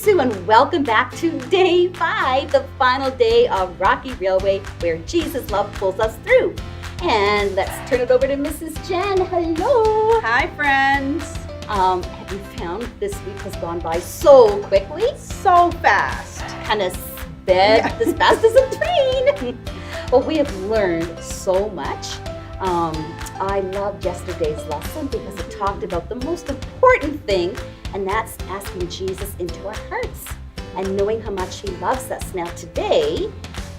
Sue, and welcome back to Day 5, the final day of Rocky Railway, where Jesus' love pulls us through. And let's turn it over to Mrs. Jen. Hello. Hi, friends. Have you found this week has gone by so quickly? So fast. Kind of sped as fast as a train. Well, we have learned so much. I loved yesterday's lesson because it talked about the most important thing, and that's asking Jesus into our hearts and knowing how much he loves us. Now today,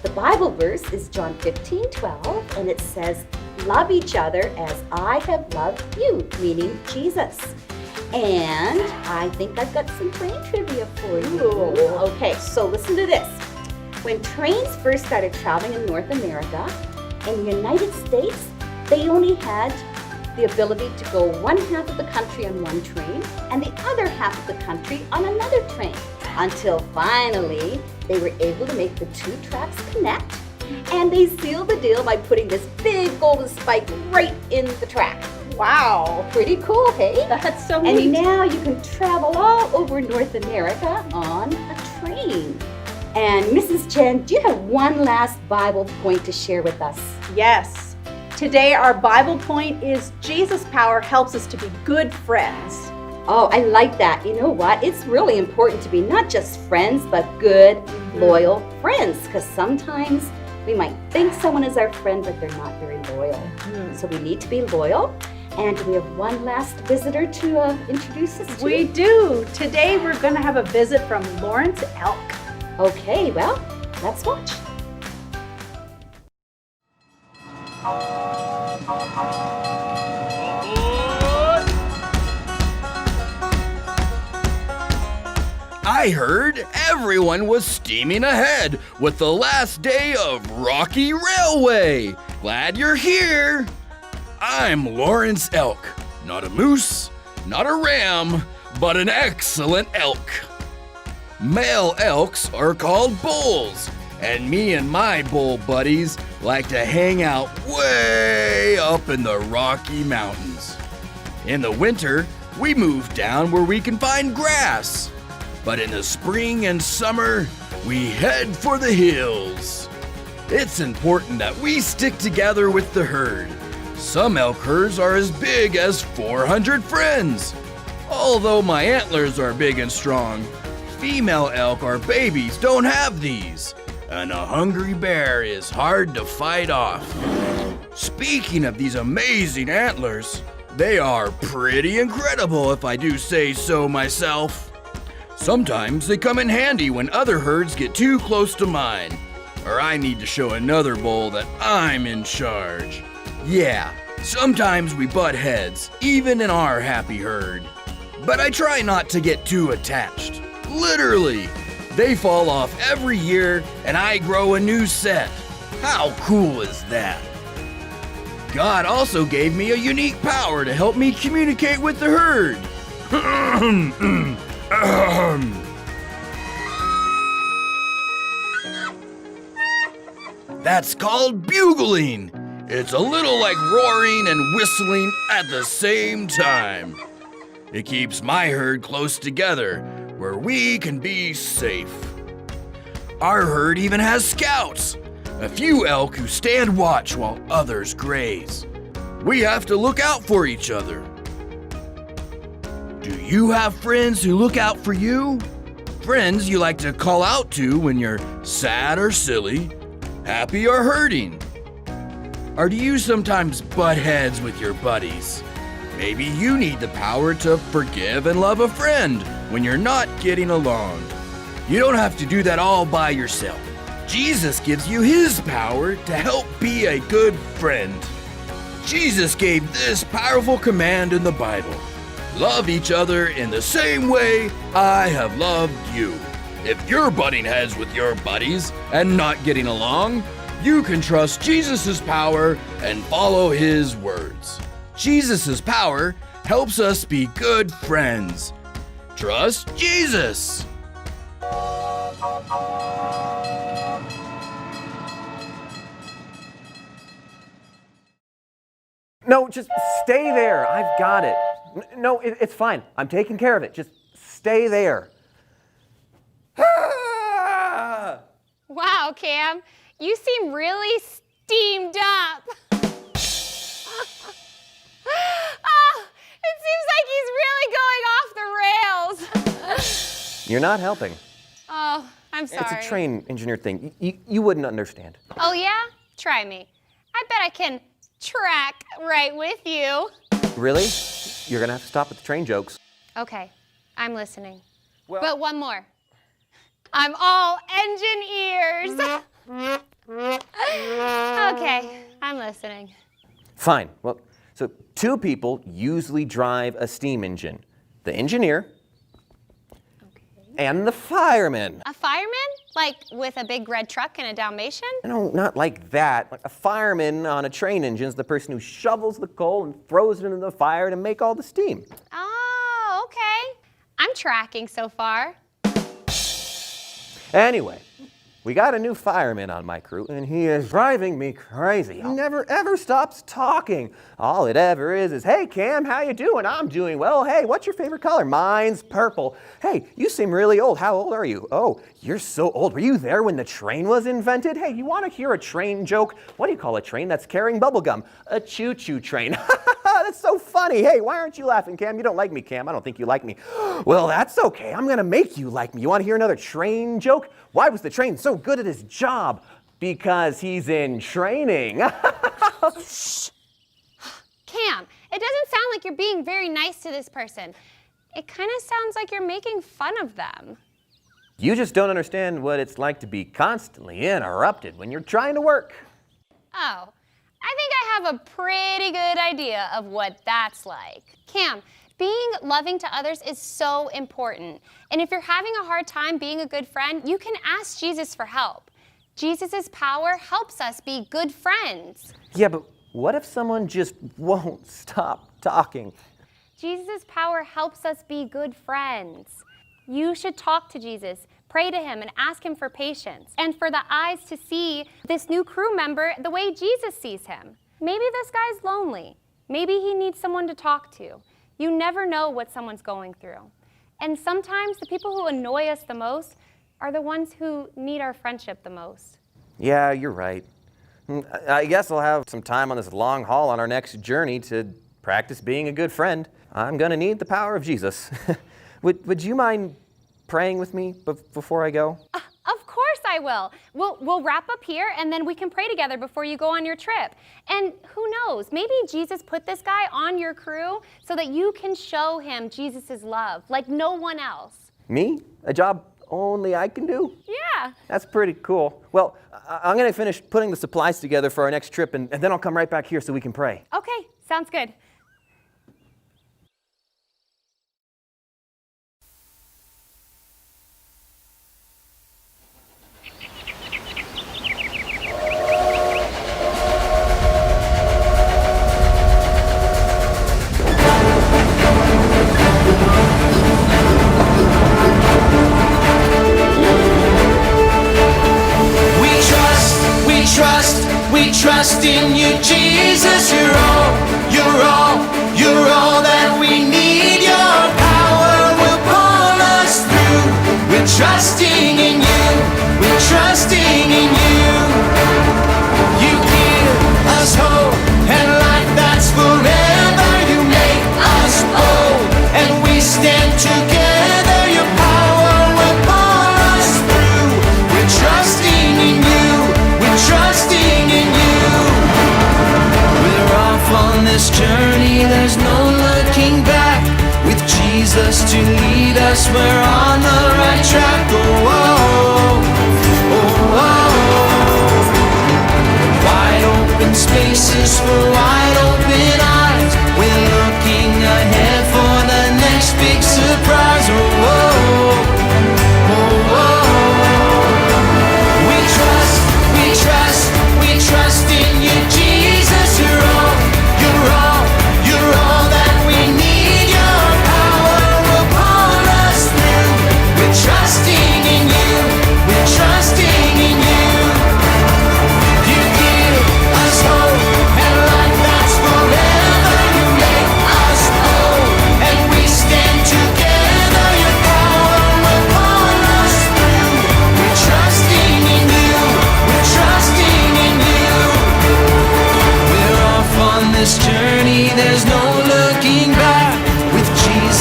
the Bible verse is John 15:12, and it says, "Love each other as I have loved you," meaning Jesus. And I think I've got some train trivia for you. Ooh. Okay, so listen to this. When trains first started traveling in North America, in the United States, they only had the ability to go one half of the country on one train and the other half of the country on another train, until finally they were able to make the two tracks connect, and they sealed the deal by putting this big golden spike right in the track. Wow. Pretty cool, hey? That's so neat. And now you can travel all over North America on a train. And Mrs. Jen, do you have one last Bible point to share with us? Yes. Today our Bible point is Jesus' power helps us to be good friends. Oh, I like that. You know what? It's really important to be not just friends, but good, loyal friends. Because sometimes we might think someone is our friend, but they're not very loyal. So we need to be loyal. And we have one last visitor to introduce us to. We do. Today we're going to have a visit from Lawrence Elk. Okay, well, let's watch. I heard everyone was steaming ahead with the last day of Rocky Railway. Glad you're here. I'm Lawrence Elk, not a moose, not a ram, but an excellent elk. Male elks are called bulls, and me and my bull buddies like to hang out way up in the Rocky Mountains. In the winter, we move down where we can find grass. But in the spring and summer, we head for the hills. It's important that we stick together with the herd. Some elk herds are as big as 400 friends. Although my antlers are big and strong, female elk or babies don't have these. And a hungry bear is hard to fight off. Speaking of these amazing antlers, they are pretty incredible if I do say so myself. Sometimes they come in handy when other herds get too close to mine, or I need to show another bull that I'm in charge. Yeah, sometimes we butt heads, even in our happy herd. But I try not to get too attached. Literally, they fall off every year and I grow a new set. How cool is that? God also gave me a unique power to help me communicate with the herd. That's called bugling. It's a little like roaring and whistling at the same time. It keeps my herd close together where we can be safe. Our herd even has scouts, a few elk who stand watch while others graze. We have to look out for each other. Do you have friends who look out for you? Friends you like to call out to when you're sad or silly, happy or hurting? Or do you sometimes butt heads with your buddies? Maybe you need the power to forgive and love a friend when you're not getting along. You don't have to do that all by yourself. Jesus gives you his power to help be a good friend. Jesus gave this powerful command in the Bible. Love each other in the same way I have loved you. If you're butting heads with your buddies and not getting along, you can trust Jesus' power and follow his words. Jesus' power helps us be good friends. Trust Jesus. No, just stay there. I've got it. No, it's fine. I'm taking care of it. Just stay there. Cam. You seem really steamed up. Oh, it seems like he's really going off the rails. You're not helping. Oh, I'm sorry. It's a train engineer thing. You wouldn't understand. Oh, yeah? Try me. I bet I can track right with you. Really? You're gonna have to stop with the train jokes. Okay, I'm listening. Well- But one more. I'm all engine ears. Okay, I'm listening. Fine. Well, so two people usually drive a steam engine. The engineer and the fireman. A fireman? Like with a big red truck and a Dalmatian? No, not like that. Like a fireman on a train engine is the person who shovels the coal and throws it into the fire to make all the steam. Oh, okay. I'm tracking so far. Anyway, we got a new fireman on my crew, and he is driving me crazy. He never ever stops talking. All it ever is, hey Cam, how you doing? I'm doing well. Hey, what's your favorite color? Mine's purple. Hey, you seem really old. How old are you? Oh, you're so old. Were you there when the train was invented? Hey, you want to hear a train joke? What do you call a train that's carrying bubblegum? A choo-choo train. That's so funny. Hey, why aren't you laughing, Cam? You don't like me, Cam. I don't think you like me. Well, that's okay. I'm going to make you like me. You want to hear another train joke? Why was the train so good at his job? Because he's in training. Cam, it doesn't sound like you're being very nice to this person. It kind of sounds like you're making fun of them. You just don't understand what it's like to be constantly interrupted when you're trying to work. Oh, I think I have a pretty good idea of what that's like. Cam, being loving to others is so important. And if you're having a hard time being a good friend, you can ask Jesus for help. Jesus' power helps us be good friends. Yeah, but what if someone just won't stop talking? Jesus' power helps us be good friends. You should talk to Jesus, pray to him, and ask him for patience, and for the eyes to see this new crew member the way Jesus sees him. Maybe this guy's lonely. Maybe he needs someone to talk to. You never know what someone's going through. And sometimes the people who annoy us the most are the ones who need our friendship the most. Yeah, you're right. I guess I'll have some time on this long haul on our next journey to practice being a good friend. I'm gonna need the power of Jesus. Would you mind praying with me before I go? Of course I will. We'll wrap up here and then we can pray together before you go on your trip. And who knows, maybe Jesus put this guy on your crew so that you can show him Jesus' love like no one else. Me? A job only I can do? Yeah. That's pretty cool. Well, I'm gonna finish putting the supplies together for our next trip and then I'll come right back here so we can pray. Okay, sounds good. We trust in you, Jesus. You're all that we need. Your power will pull us through. We're trusting in you. We're trusting in you. You give us hope and life that's forever. You make us bold and we stand together. Your power will pull us through. We're trusting in you. We're trusting in you. We're off on this journey, there's no looking back. With Jesus to lead us, we're on the right track. Oh, oh, oh, oh. Wide open spaces for wide open eyes. We're looking ahead for the next big surprise. Oh, oh, oh, oh. We trust in you, Jesus. You're all that we need. Your power will pull us through. We're trusting in you. We're trusting in you. You give us hope and life that's forever.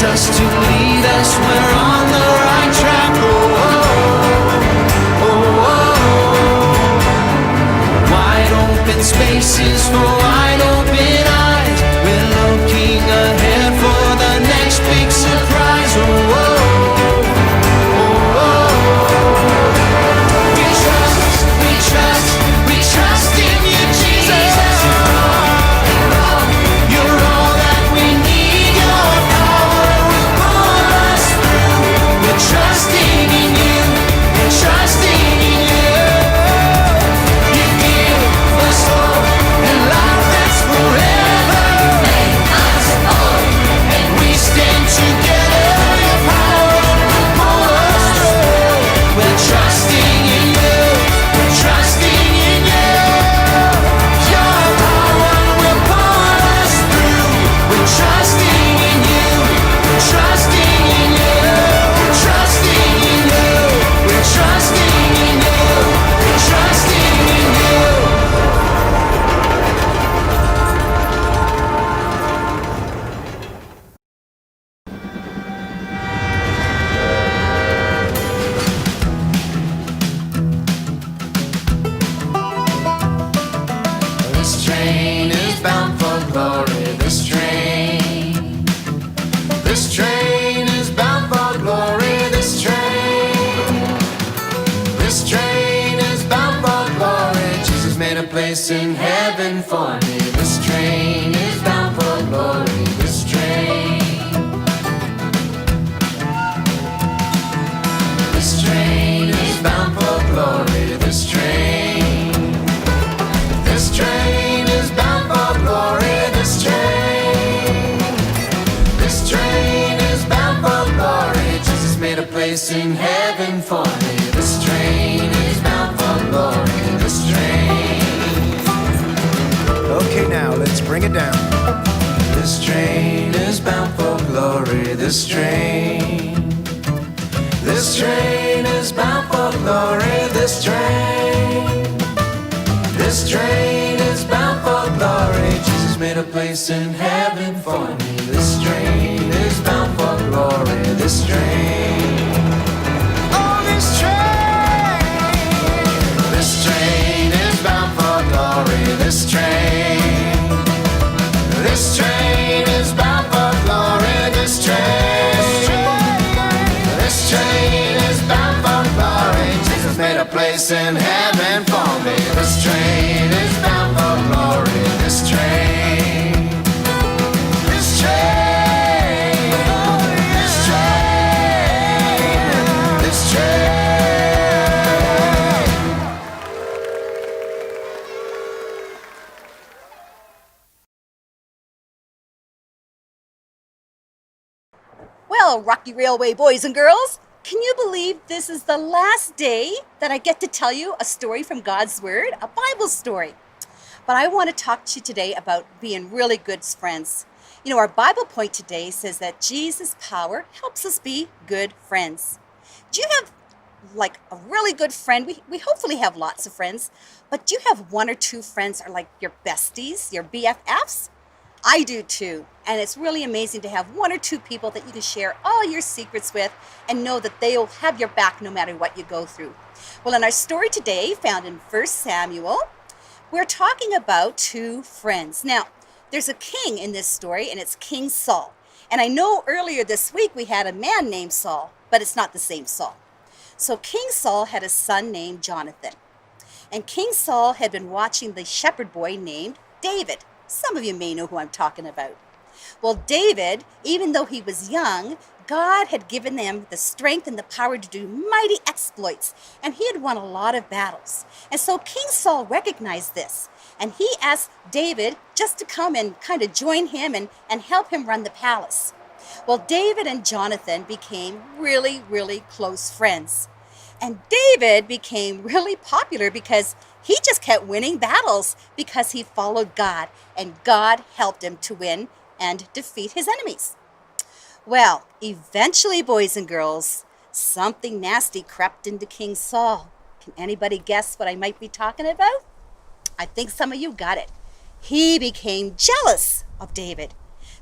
us to lead us. We're on the right track. Oh, oh, oh, oh. Wide open spaces for wide open eyes. We're looking ahead for the next big surprise. Oh, oh, oh, oh. We trust, we trust, we trust in you, Jesus. You're all that we need. Your power will pull us through. We're trusting in you. We're trusting in you. You give us hope and life that's forever. Make us whole, and we stand together. Your power will pull us through. We're trusting in you. We're trusting in you. Your power will pull us through. We're trusting in you. We're trusting in you. We're trusting in you. We're trusting in you. We're trusting in you. This train is bound for glory. This train is bound for glory. This train is bound for glory. Jesus made a place in heaven for me. This train is bound for glory. This train is bound for glory. This train is bound for glory. This train is bound for glory. Jesus made a place in heaven for me. This train is bound for glory. This train. Okay, now let's bring it down. This train is bound for glory. This train is bound for glory. This train is bound for glory. Jesus made a place in heaven for me. This train is bound for glory. This train. Oh, this train is bound for glory. This train is bound for glory. This train is bound for glory. Jesus made a place in heaven for me. This train is bound for glory. This train. This train. This train. This train. Well, Rocky Railway boys and girls, can you believe this is the last day that I get to tell you a story from God's Word, a Bible story? But I want to talk to you today about being really good friends. You know, our Bible point today says that Jesus' power helps us be good friends. Do you have like a really good friend? We hopefully have lots of friends, but do you have one or two friends that are like your besties, your BFFs? I do too. And it's really amazing to have one or two people that you can share all your secrets with and know that they'll have your back no matter what you go through. Well, in our story today, found in 1 Samuel, we're talking about two friends. Now, there's a king in this story, and it's King Saul. And I know earlier this week we had a man named Saul, but it's not the same Saul. So King Saul had a son named Jonathan. And King Saul had been watching the shepherd boy named David. Some of you may know who I'm talking about. Well, David, even though he was young, God had given them the strength and the power to do mighty exploits, and he had won a lot of battles. And so King Saul recognized this, and he asked David just to come and kind of join him and help him run the palace. Well, David and Jonathan became really, really close friends. And David became really popular because he just kept winning battles because he followed God, and God helped him to win and defeat his enemies. Well, eventually, boys and girls, something nasty crept into King Saul. Can anybody guess what I might be talking about? I think some of you got it. He became jealous of David.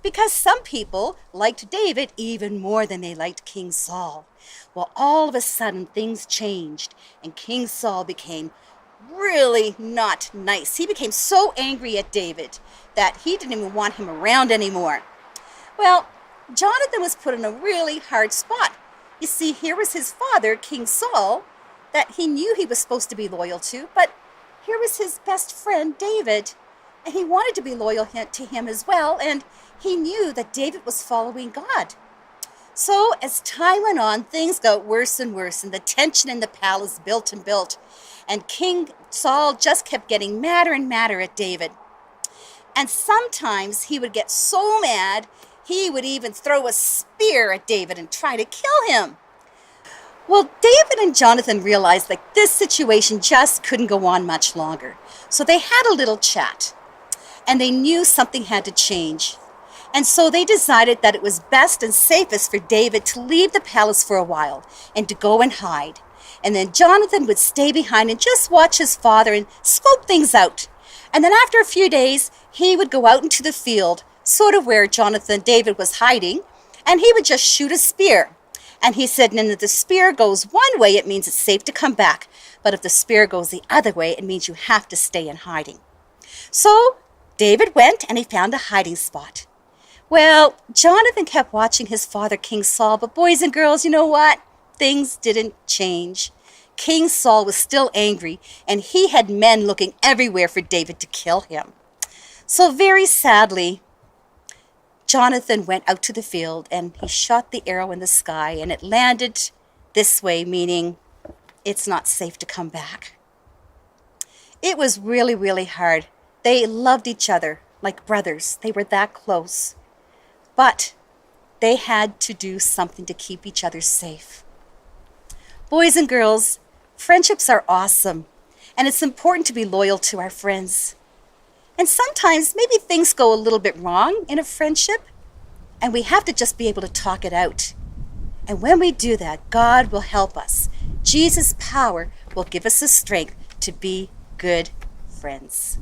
because some people liked David even more than they liked King Saul. Well, all of a sudden things changed and King Saul became really not nice. He became so angry at David that he didn't even want him around anymore. Well, Jonathan was put in a really hard spot. You see, here was his father, King Saul, that he knew he was supposed to be loyal to, but here was his best friend, David, and he wanted to be loyal to him as well, and he knew that David was following God. So as time went on, things got worse and worse, and the tension in the palace built and built, and King Saul just kept getting madder and madder at David. And sometimes he would get so mad, he would even throw a spear at David and try to kill him. Well, David and Jonathan realized that this situation just couldn't go on much longer. So they had a little chat, and they knew something had to change. And so they decided that it was best and safest for David to leave the palace for a while and to go and hide. And then Jonathan would stay behind and just watch his father and scope things out. And then after a few days, he would go out into the field, sort of where David was hiding, and he would just shoot a spear. And he said, and if the spear goes one way, it means it's safe to come back. But if the spear goes the other way, it means you have to stay in hiding. So David went and he found a hiding spot. Well, Jonathan kept watching his father, King Saul, but boys and girls, you know what? Things didn't change. King Saul was still angry, and he had men looking everywhere for David to kill him. So very sadly, Jonathan went out to the field and he shot the arrow in the sky, and it landed this way, meaning it's not safe to come back. It was really, really hard. They loved each other like brothers. They were that close. But they had to do something to keep each other safe. Boys and girls, friendships are awesome, and it's important to be loyal to our friends. And sometimes maybe things go a little bit wrong in a friendship, and we have to just be able to talk it out. And when we do that, God will help us. Jesus' power will give us the strength to be good friends.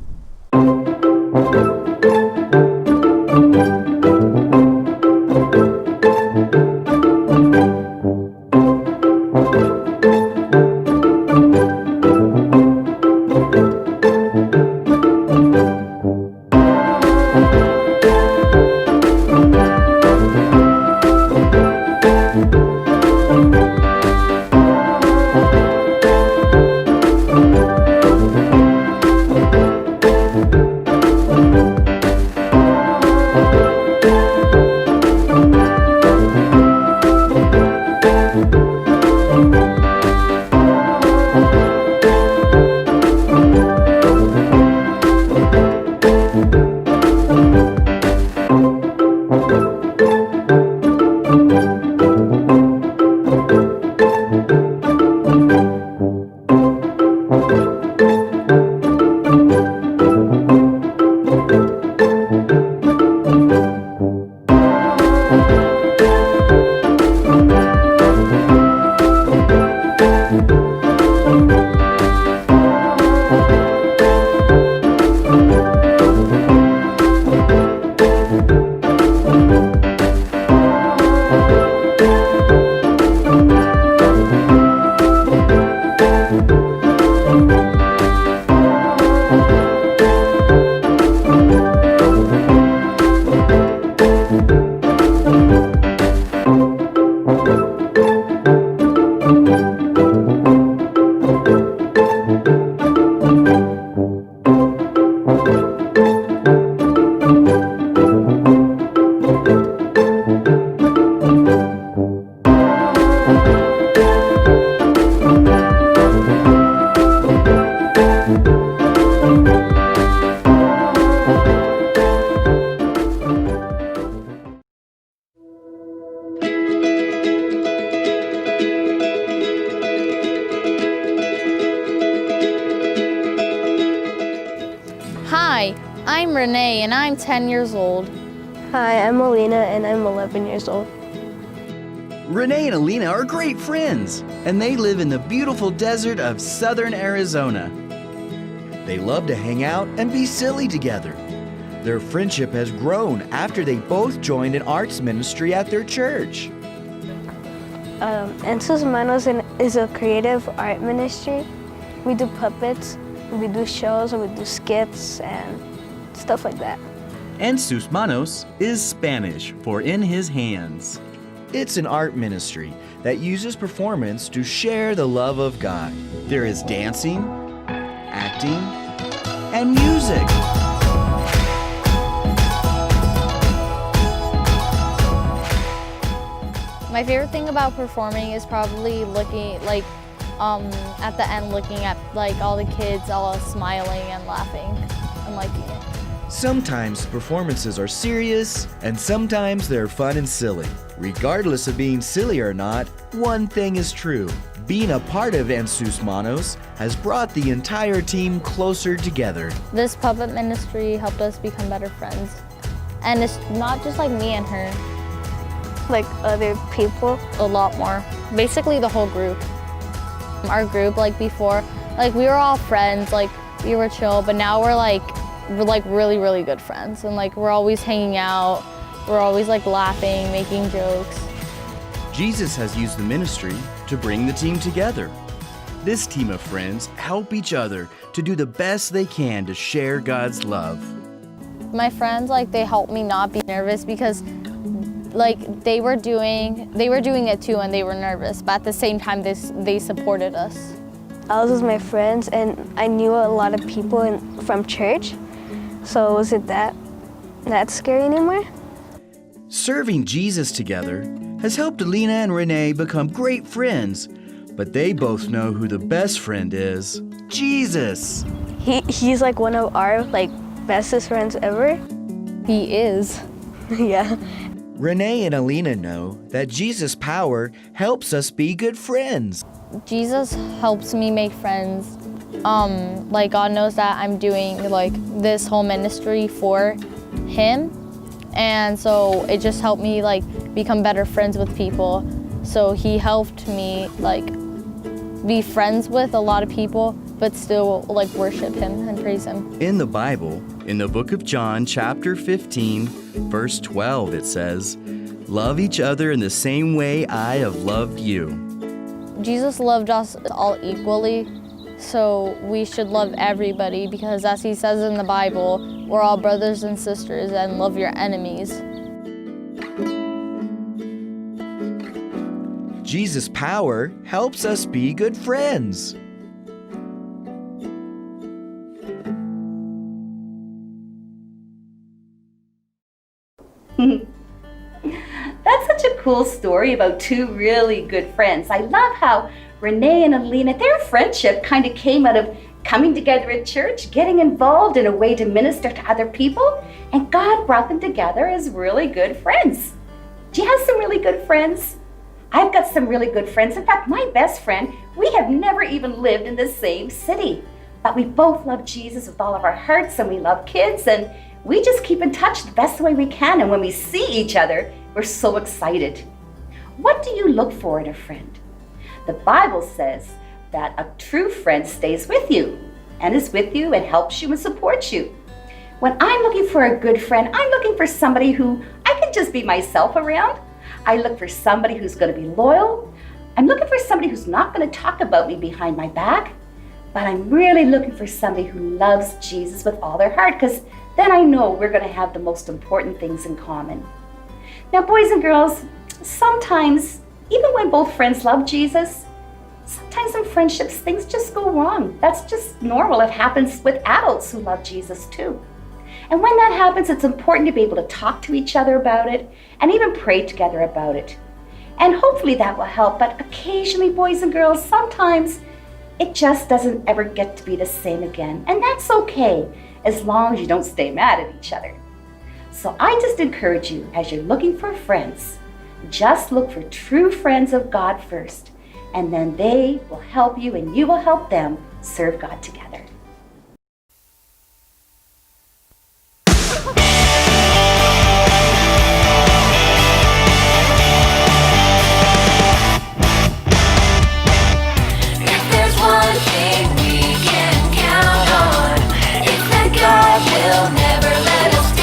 Hi, I'm Renee and I'm 10 years old. Hi, I'm Alina and I'm 11 years old. Renee and Alina are great friends, and they live in the beautiful desert of southern Arizona. They love to hang out and be silly together. Their friendship has grown after they both joined an arts ministry at their church. En Sus Manos is a creative art ministry. We do puppets, we do shows, we do skits and stuff like that. And Sus Manos is Spanish for in his hands. It's an art ministry that uses performance to share the love of God. There is dancing, acting, and music. My favorite thing about performing is probably looking at the end, looking at all the kids all smiling and laughing and liking it. Sometimes performances are serious, and sometimes they're fun and silly. Regardless of being silly or not, one thing is true. Being a part of En Sus Manos has brought the entire team closer together. This puppet ministry helped us become better friends. And it's not just me and her. Like other people. A lot more. Basically the whole group. Our group, before, we were all friends, we were chill, but now we're really, really good friends. And we're always hanging out. We're always laughing, making jokes. Jesus has used the ministry to bring the team together. This team of friends help each other to do the best they can to share God's love. My friends, they helped me not be nervous because they were doing it too and they were nervous, but at the same time they supported us. I was with my friends and I knew a lot of people from church, so was it that scary anymore? Serving Jesus together has helped Alina and Renee become great friends, but they both know who the best friend is: Jesus. He's one of our bestest friends ever. He is. Yeah. Renee and Alina know that Jesus' power helps us be good friends. Jesus helps me make friends. God knows that I'm doing this whole ministry for him. And so it just helped me become better friends with people. So he helped me be friends with a lot of people, but still worship him and praise him. In the Bible, in the book of John, chapter 15, verse 12, it says, "Love each other in the same way I have loved you." Jesus loved us all equally, so we should love everybody because as he says in the Bible, we're all brothers and sisters and love your enemies. Jesus' power helps us be good friends. That's such a cool story about two really good friends. I love how Renee and Alina, their friendship kind of came out of coming together at church, getting involved in a way to minister to other people, and God brought them together as really good friends. Do you have some really good friends? I've got some really good friends. In fact, my best friend, we have never even lived in the same city, but we both love Jesus with all of our hearts, and we love kids, and we just keep in touch the best way we can, and when we see each other, we're so excited. What do you look for in a friend? The Bible says that a true friend stays with you and is with you and helps you and supports you. When I'm looking for a good friend, I'm looking for somebody who I can just be myself around. I look for somebody who's going to be loyal. I'm looking for somebody who's not going to talk about me behind my back, but I'm really looking for somebody who loves Jesus with all their heart, because then I know we're going to have the most important things in common. Now, boys and girls, sometimes, even when both friends love Jesus, sometimes in friendships, things just go wrong. That's just normal. It happens with adults who love Jesus too. And when that happens, it's important to be able to talk to each other about it and even pray together about it. And hopefully that will help. But occasionally, boys and girls, sometimes it just doesn't ever get to be the same again. And that's okay, as long as you don't stay mad at each other. So I just encourage you, as you're looking for friends, just look for true friends of God first, and then they will help you and you will help them serve God together. If there's one thing we can count on, it's that God will never let us down.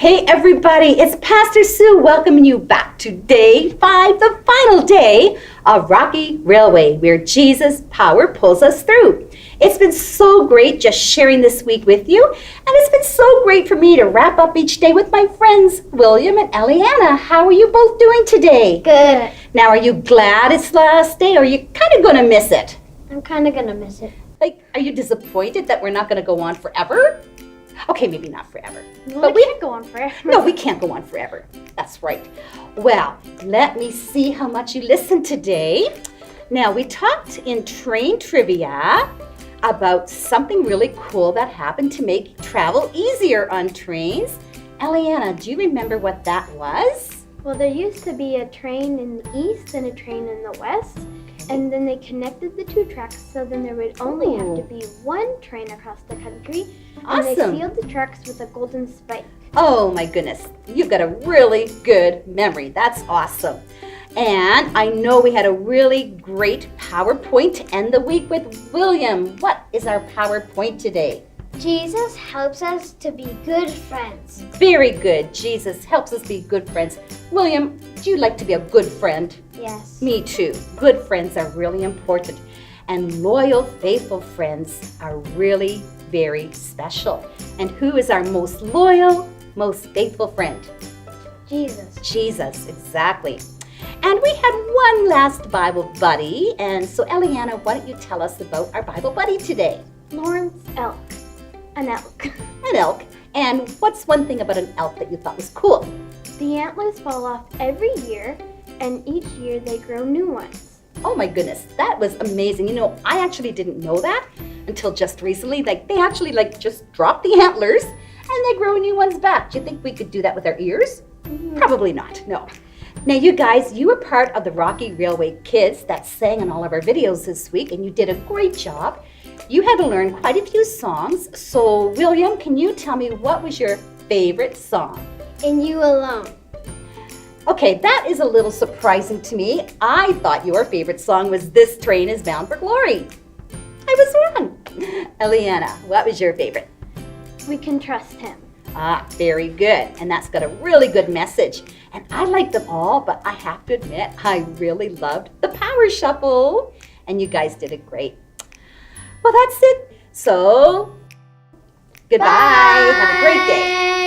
Hey everybody, it's Pastor Sue welcoming you back to day 5, the final day of Rocky Railway, where Jesus' power pulls us through. It's been so great just sharing this week with you, and it's been so great for me to wrap up each day with my friends, William and Eliana. How are you both doing today? Good. Now, are you glad it's the last day, or are you kind of going to miss it? I'm kind of going to miss it. Like, are you disappointed that we're not going to go on forever? Okay, maybe not forever. But we can't go on forever. No, we can't go on forever. That's right. Well, let me see how much you listened today. Now, we talked in train trivia about something really cool that happened to make travel easier on trains. Eliana, do you remember what that was? Well, there used to be a train in the east and a train in the west, and then they connected the 2 tracks, so then there would only have to be 1 train across the country. And they Awesome. sealed the tracks with a golden spike. Oh my goodness, you've got a really good memory. That's awesome. And I know we had a really great PowerPoint to end the week with. William, what is our PowerPoint today? Jesus helps us to be good friends. Very good. Jesus helps us be good friends. William, do you like to be a good friend? Yes. Me too. Good friends are really important. And loyal, faithful friends are really very special. And who is our most loyal, most faithful friend? Jesus. Jesus, exactly. And we had one last Bible buddy. And so, Eliana, why don't you tell us about our Bible buddy today? Lawrence elk. An elk. An elk. And what's one thing about an elk that you thought was cool? The antlers fall off every year, and each year they grow new ones. Oh my goodness, that was amazing. You know, I actually didn't know that until just recently. Like, they actually just drop the antlers and they grow new ones back. Do you think we could do that with our ears? Probably not, no. Now, you guys, you were part of the Rocky Railway Kids that sang in all of our videos this week, and you did a great job. You had to learn quite a few songs. So, William, can you tell me what was your favorite song? And you alone. Okay, that is a little surprising to me. I thought your favorite song was This Train is Bound for Glory. I was wrong. Eliana, what was your favorite? We can trust him. Ah, very good. And that's got a really good message. And I like them all, but I have to admit, I really loved the Power Shuffle. And you guys did it great. Well, that's it. So, goodbye. Have a great day.